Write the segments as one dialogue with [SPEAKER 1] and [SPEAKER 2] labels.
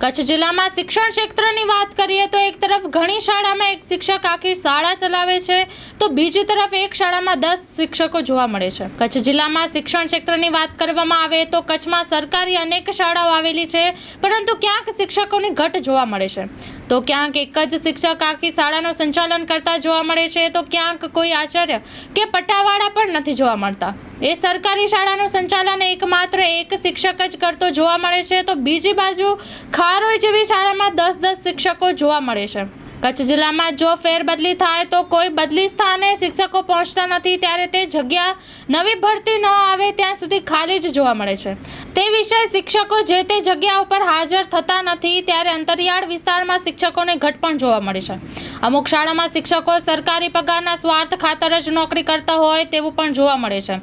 [SPEAKER 1] કચ્છ જિલ્લામાં શિક્ષણ ક્ષેત્રની વાત કરીએ તો એક તરફ ઘણી શાળામાં એક શિક્ષક આખી શાળા ચલાવે છે તો બીજી તરફ એક શાળામાં 10 શિક્ષકો જોવા મળે છે। કચ્છ જિલ્લામાં શિક્ષણ ક્ષેત્રની વાત કરવામાં આવે તો કચ્છમાં સરકારી અનેક શાળાઓ આવેલી છે, પરંતુ ક્યાંક શિક્ષકોની ઘટ જોવા મળે છે તો ક્યાંક એક જ શિક્ષક આખી શાળાનું સંચાલન કરતા જોવા મળે છે તો ક્યાંક કોઈ આચાર્ય કે પટ્ટાવાળા પણ નથી જોવા મળતા। એ સરકારી શાળાનું સંચાલન એકમાત્ર એક શિક્ષક જ કરતો જોવા મળે છે તો બીજી બાજુ ખારોઈ જેવી શાળામાં 10 શિક્ષકો જોવા મળે છે। કચ્છ જિલ્લામાં જો ફેરબદલી થાય તો કોઈ બદલી સ્થાને શિક્ષકો પહોંચતા નથી, ત્યારે તે જગ્યા નવી ભરતી ન આવે ત્યાં સુધી ખાલી જ જોવા મળે છે। તે વિષય શિક્ષકો જે તે જગ્યા ઉપર હાજર થતા નથી, ત્યારે અંતરિયાળ વિસ્તારમાં શિક્ષકોને ઘટ પણ જોવા મળે છે। અમુક શાળામાં શિક્ષકો સરકારી પગારના સ્વાર્થ ખાતર જ નોકરી કરતા હોય તેવું પણ જોવા મળે છે।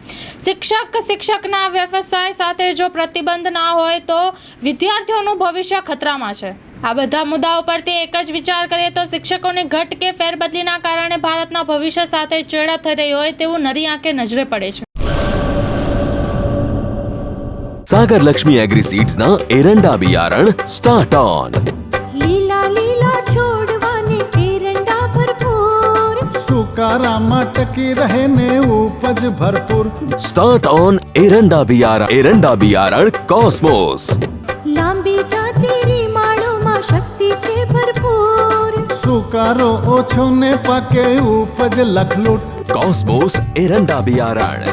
[SPEAKER 1] શિક્ષકના વ્યવસાય સાથે જો પ્રતિબંધ ના હોય તો વિદ્યાર્થીઓનું ભવિષ્ય ખતરામાં છે। આ બધા મુદ્દાઓ પરથી એક જ વિચાર કરીએ તો શિક્ષકોની ઘટ કે ફેરબદલીના કારણે ભારતના ભવિષ્ય સાથે ચેડા થઈ રહી હોય તેવું નરી આંખે નજરે પડે છે।
[SPEAKER 2] सागर लक्ष्मी एग्रीसीड्स ना एरंडा बियारण स्टार्ट ऑन।
[SPEAKER 3] લીલા લીલા છોડવાને એરંડા ભરપૂર,
[SPEAKER 4] સુકારામાં ટકી રહે ને ઉપજ ભરપૂર।
[SPEAKER 2] स्टार्ट ऑन एरंडा बियारण कॉस्मोस।
[SPEAKER 3] લાંબી જાચેરી માળોમાં શક્તિ છે ભરપૂર,
[SPEAKER 4] સુકારો ઓછો ને પાકે ઉપજ લખલૂટ।
[SPEAKER 2] कॉस्मोस एरंडा बियारण।